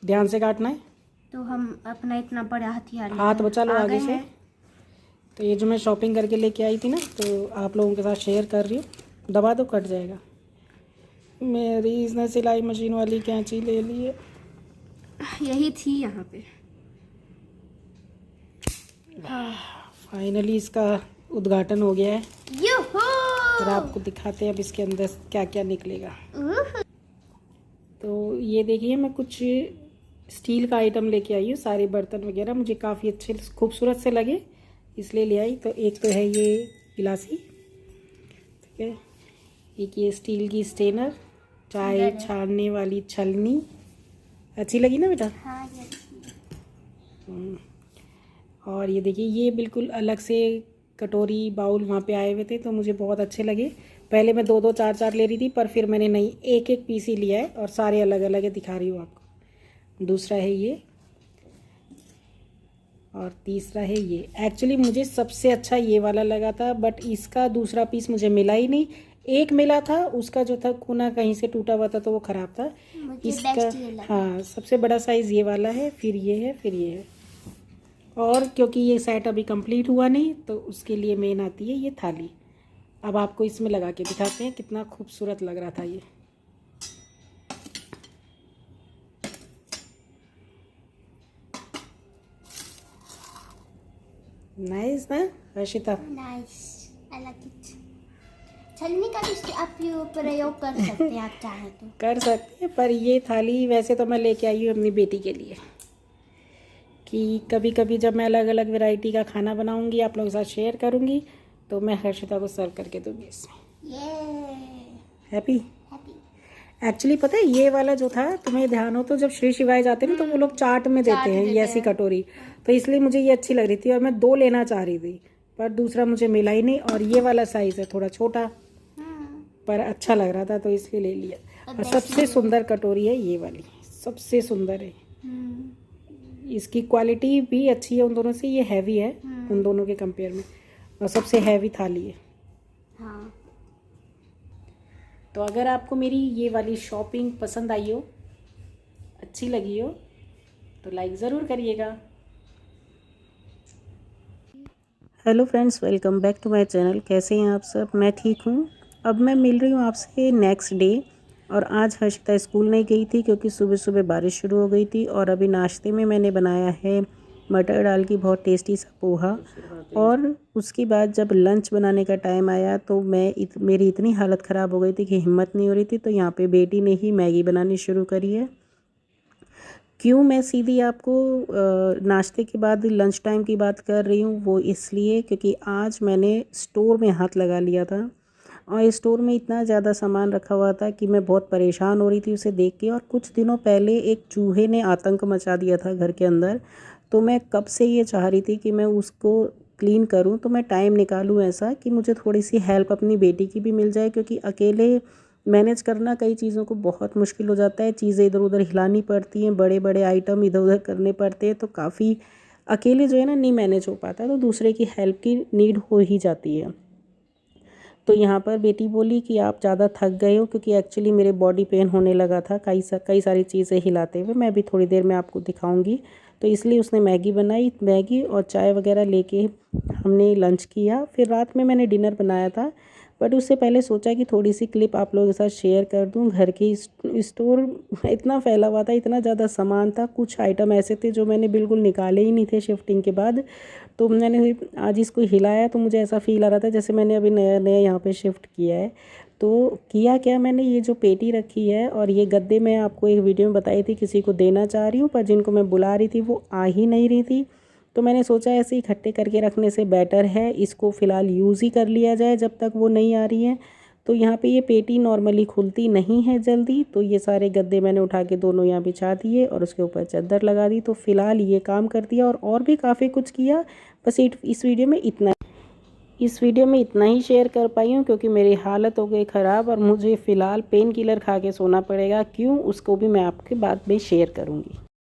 ध्यान से काटना है। तो हम अपना इतना बड़ा हथियार हाथ बचा लो आगे से। हैं। तो ये जो मैं शॉपिंग करके लेके आई थी ना, तो आप लोगों के साथ शेयर कर रही हूँ। दबा दो, कट जाएगा। मेरी इसने सिलाई मशीन वाली कैंची ले ली है। यही थी यहाँ पे। हाँ फाइनली इसका उद्घाटन हो गया है। यूहू! और आपको दिखाते हैं अब इसके अंदर क्या क्या निकलेगा। तो ये देखिए, मैं कुछ स्टील का आइटम लेके आई हूँ। सारे बर्तन वगैरह मुझे काफ़ी अच्छे खूबसूरत से लगे, इसलिए ले आई। तो एक तो है ये गिलासी, ठीक है। एक ये स्टील की स्टेनर, चाय छानने वाली छलनी। अच्छी लगी ना बेटा? हाँ, और ये देखिए, ये बिल्कुल अलग से कटोरी बाउल वहाँ पे आए हुए थे, तो मुझे बहुत अच्छे लगे। पहले मैं 2-2 4-4 ले रही थी, पर फिर मैंने नहीं, एक एक पीस ही लिया है और सारे अलग अलग है, दिखा रही हूँ आपको। दूसरा है ये, और तीसरा है ये। एक्चुअली मुझे सबसे अच्छा ये वाला लगा था, बट इसका दूसरा पीस मुझे मिला ही नहीं। एक मिला था, उसका जो था कोना कहीं से टूटा हुआ था, तो वो ख़राब था। इसका हाँ, सबसे बड़ा साइज़ ये वाला है, फिर ये है, फिर ये है। और क्योंकि ये सेट अभी कंप्लीट हुआ नहीं, तो उसके लिए मेन आती है ये थाली। अब आपको इसमें लगा के दिखाते हैं कितना खूबसूरत लग रहा था ये। नाइस ना Harshita? Nice, I like it. छलनी का भी आप प्रयोग कर सकते हैं, आप चाहें तो कर सकते हैं, पर ये थाली वैसे तो मैं लेके आई हूँ अपनी बेटी के लिए, कि कभी कभी जब मैं अलग अलग वैरायटी का खाना बनाऊंगी, आप लोगों के साथ शेयर करूंगी, तो मैं हर्षिता को सर्व करके दूंगी इसमें। हैप्पी? एक्चुअली पता है, ये वाला जो था, तुम्हें ध्यान हो तो जब श्री शिवाय जाते हैं ना, तो वो लोग चाट में देते हैं ये ऐसी कटोरी, तो इसलिए मुझे ये अच्छी लग रही थी और मैं 2 लेना चाह रही थी, पर दूसरा मुझे मिला ही नहीं। और ये वाला साइज़ है थोड़ा छोटा, पर अच्छा लग रहा था, तो इसलिए ले लिया। और सबसे सुंदर कटोरी है ये वाली, सबसे सुंदर है। इसकी क्वालिटी भी अच्छी है उन दोनों से, ये हैवी है उन दोनों के कंपेयर में, और सबसे हैवी थाली है। हाँ। तो अगर आपको मेरी ये वाली शॉपिंग पसंद आई हो, अच्छी लगी हो, तो लाइक ज़रूर करिएगा। Hello friends, welcome back to my channel. कैसे हैं आप सब? मैं ठीक हूँ। अब मैं मिल रही हूँ आपसे नेक्स्ट डे। और आज हर्षिता स्कूल नहीं गई थी क्योंकि सुबह सुबह बारिश शुरू हो गई थी। और अभी नाश्ते में मैंने बनाया है मटर दाल की बहुत टेस्टी सा पोहा। और उसके बाद जब लंच बनाने का टाइम आया, तो मेरी इतनी हालत ख़राब हो गई थी कि हिम्मत नहीं हो रही थी। तो यहाँ पे बेटी ने ही मैगी बनानी शुरू करी है। क्यों मैं सीधी आपको नाश्ते के बाद लंच टाइम की बात कर रही हूँ, वो इसलिए क्योंकि आज मैंने स्टोर में हाथ लगा लिया था, और स्टोर में इतना ज़्यादा सामान रखा हुआ था कि मैं बहुत परेशान हो रही थी उसे देख के। और कुछ दिनों पहले एक चूहे ने आतंक मचा दिया था घर के अंदर, तो मैं कब से ये चाह रही थी कि मैं उसको क्लीन करूं। तो मैं टाइम निकालूं ऐसा कि मुझे थोड़ी सी हेल्प अपनी बेटी की भी मिल जाए, क्योंकि अकेले मैनेज करना कई चीज़ों को बहुत मुश्किल हो जाता है। चीज़ें इधर उधर हिलानी पड़ती हैं, बड़े बड़े आइटम इधर उधर करने पड़ते हैं, तो काफ़ी अकेले जो है ना नहीं मैनेज हो पाता, तो दूसरे की हेल्प की नीड हो ही जाती है। तो यहाँ पर बेटी बोली कि आप ज़्यादा थक गए हो, क्योंकि एक्चुअली मेरे बॉडी पेन होने लगा था कई सारी चीज़ें हिलाते हुए। मैं भी थोड़ी देर में आपको दिखाऊंगी। तो इसलिए उसने मैगी बनाई, मैगी और चाय वगैरह लेके हमने लंच किया। फिर रात में मैंने डिनर बनाया था, बट उससे पहले सोचा कि थोड़ी सी क्लिप आप लोगों के साथ शेयर कर दूं। घर की स्टोर इतना फैला हुआ था, इतना ज़्यादा सामान था, कुछ आइटम ऐसे थे जो मैंने बिल्कुल निकाले ही नहीं थे शिफ्टिंग के बाद। तो मैंने आज इसको हिलाया तो मुझे ऐसा फील आ रहा था जैसे मैंने अभी नया नया यहाँ पे शिफ्ट किया है। तो किया क्या, मैंने ये जो पेटी रखी है और ये गद्दे मैं आपको एक वीडियो में बताई थी किसी को देना चाह रही हूँ, पर जिनको मैं बुला रही थी वो आ ही नहीं रही थी। तो मैंने सोचा ऐसे इकट्ठे करके रखने से बेटर है इसको फ़िलहाल यूज़ ही कर लिया जाए जब तक वो नहीं आ रही हैं। तो यहाँ पे ये पेटी नॉर्मली खुलती नहीं है जल्दी, तो ये सारे गद्दे मैंने उठा के दोनों यहाँ बिछा दिए और उसके ऊपर चादर लगा दी। तो फ़िलहाल ये काम कर दिया, और भी काफ़ी कुछ किया। बस इस वीडियो में इतना ही शेयर कर पाई हूँ, क्योंकि मेरी हालत हो गई ख़राब और मुझे फ़िलहाल पेन किलर खा के सोना पड़ेगा। क्यों, उसको भी मैं आपके बाद में शेयर करूँगी।